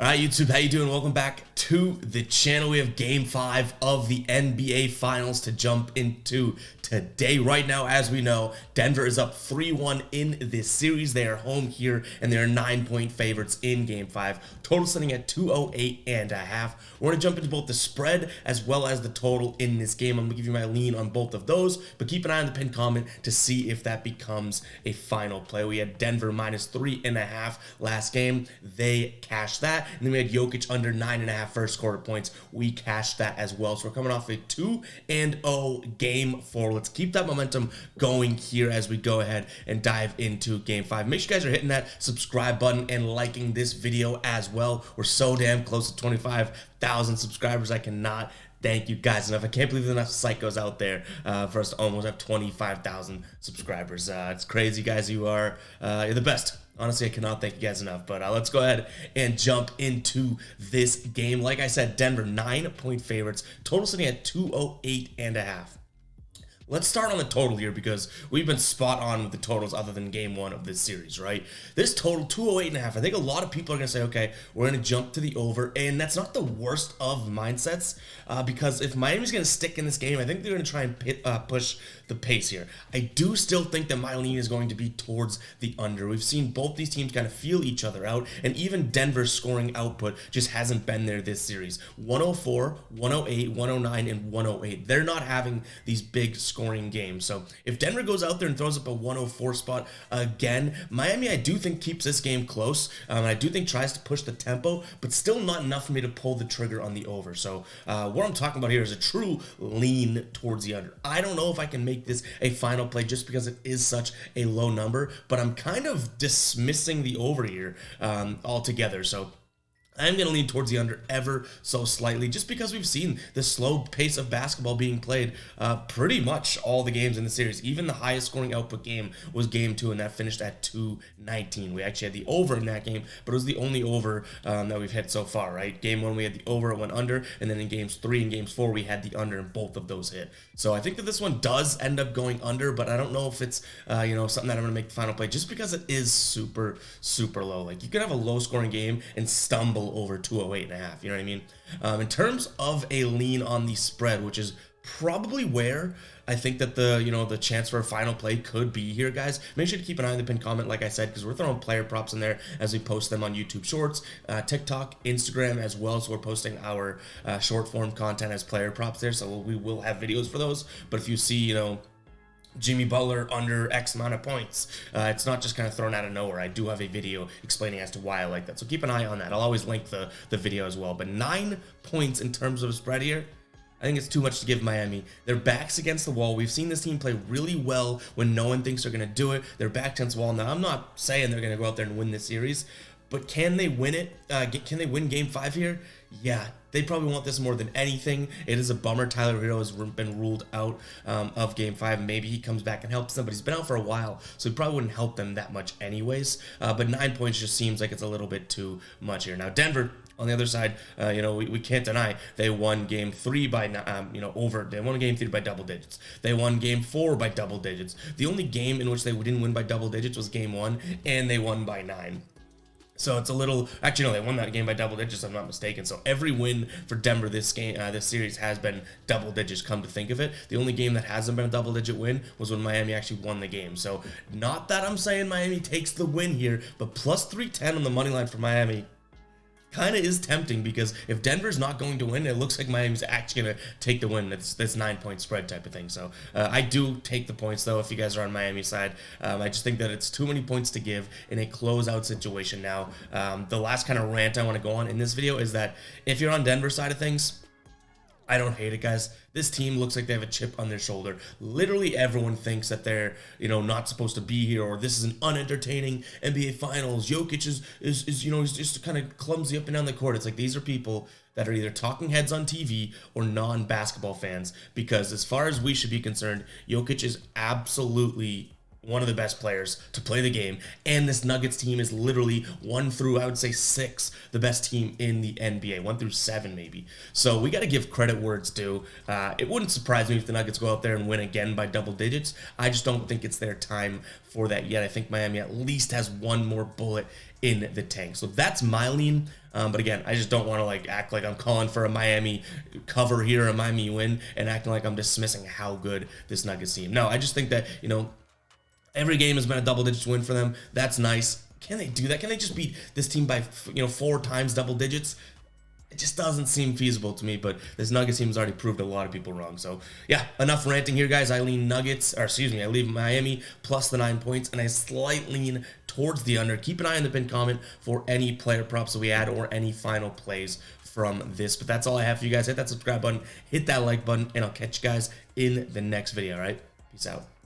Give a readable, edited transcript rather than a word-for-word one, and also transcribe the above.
All right, YouTube, how you doing? Welcome back to the channel. We have Game 5 of the NBA Finals to jump into today. Right now, as we know, Denver is up 3-1 in this series. They are home here, and they are 9-point favorites in Game 5. Total sitting at 208.5. We're going to jump into both the spread as well as the total in this game. I'm going to give you my lean on both of those, but keep an eye on the pinned comment to see if that becomes a final play. We had Denver minus 3.5 last game. They cashed that. And then we had Jokic under 9.5 first quarter points. We cashed that as well. So we're coming off a 2-0 game 4. Let's keep that momentum going here as we go ahead and dive into Game 5. Make sure you guys are hitting that subscribe button and liking this video as well. We're so damn close to 25,000 subscribers. I cannot thank you guys enough. I can't believe there's enough psychos out there for us to almost have 25,000 subscribers. It's crazy, guys. You're the best. Honestly, I cannot thank you guys enough, but let's go ahead and jump into this game. Like I said, Denver 9-point favorites, total sitting at 208.5. Let's start on the total here because we've been spot on with the totals other than game 1 of this series, right? This total, 208.5. I think a lot of people are going to say, okay, we're going to jump to the over, and that's not the worst of mindsets because if Miami's going to stick in this game, I think they're going to try and push the pace here. I do still think that my lean is going to be towards the under. We've seen both these teams kind of feel each other out, and even Denver's scoring output just hasn't been there this series. 104, 108, 109, and 108. They're not having these big scoring games. So if Denver goes out there and throws up a 104 spot again, Miami I do think keeps this game close. I do think tries to push the tempo, but still not enough for me to pull the trigger on the over. So what I'm talking about here is a true lean towards the under. I don't know if I can make this a final play just because it is such a low number, but I'm kind of dismissing the over here altogether. So I'm going to lean towards the under ever so slightly just because we've seen the slow pace of basketball being played pretty much all the games in the series. Even the highest scoring output game was game 2, and that finished at 219. We actually had the over in that game, but it was the only over that we've hit so far, right? Game 1, we had the over, it went under, and then in games 3 and games 4, we had the under, and both of those hit. So I think that this one does end up going under, but I don't know if it's, something that I'm going to make the final play just because it is super, super low. Like, you could have a low scoring game and stumble over 208.5, you know what I mean? In terms of a lean on the spread, which is probably where I think that the chance for a final play could be here, guys. Make sure to keep an eye on the pinned comment, like I said, because we're throwing player props in there as we post them on YouTube Shorts, TikTok, Instagram as well. So we're posting our short form content as player props there. So we will have videos for those. But if you see, Jimmy Butler under X amount of points. It's not just kind of thrown out of nowhere. I do have a video explaining as to why I like that. So keep an eye on that. I'll always link the video as well. But 9 points in terms of a spread here, I think it's too much to give Miami. Their back's against the wall. We've seen this team play really well when no one thinks they're going to do it. Their back against the wall. Now, I'm not saying they're going to go out there and win this series, but can they win it? Can they win Game 5 here? Yeah, they probably want this more than anything. It is a bummer. Tyler Hero has been ruled out of Game 5. Maybe he comes back and helps them, but he's been out for a while, so he probably wouldn't help them that much anyways. But 9 points just seems like it's a little bit too much here. Now, Denver, on the other side, we can't deny they won Game 3 by, They won Game 3 by double digits. They won Game 4 by double digits. The only game in which they didn't win by double digits was Game 1, and they won by 9. So it's a little, actually no, they won that game by double digits, if I'm not mistaken. So every win for Denver this series has been double digits, come to think of it. The only game that hasn't been a double digit win was when Miami actually won the game. So not that I'm saying Miami takes the win here, but plus 310 on the money line for Miami kind of is tempting because if Denver's not going to win, it looks like Miami's actually going to take the win. It's this 9-point spread type of thing. So I do take the points, though, if you guys are on Miami's side. I just think that it's too many points to give in a closeout situation now. The last kind of rant I want to go on in this video is that if you're on Denver's side of things, I don't hate it, guys. This team looks like they have a chip on their shoulder. Literally everyone thinks that they're, not supposed to be here, or this is an unentertaining NBA Finals. Jokic is he's just kind of clumsy up and down the court. It's like these are people that are either talking heads on TV or non-basketball fans, because as far as we should be concerned, Jokic is absolutely one of the best players to play the game, and this Nuggets team is literally 1 through, I would say, 6, the best team in the NBA, 1 through 7 maybe. So we got to give credit where it's due. It wouldn't surprise me if the Nuggets go out there and win again by double digits. I just don't think it's their time for that yet. I think Miami at least has one more bullet in the tank. So that's my lean. But again, I just don't want to like act like I'm calling for a Miami cover here, a Miami win, and acting like I'm dismissing how good this Nuggets team. No, I just think that, you know, every game has been a double digits win for them. That's nice. Can they do that? Can they just beat this team by, 4 times double digits? It just doesn't seem feasible to me, but this Nuggets team has already proved a lot of people wrong. So, yeah, enough ranting here, guys. I lean I leave Miami plus the 9 points, and I slight lean towards the under. Keep an eye on the pinned comment for any player props that we add or any final plays from this. But that's all I have for you guys. Hit that subscribe button, hit that like button, and I'll catch you guys in the next video, all right? Peace out.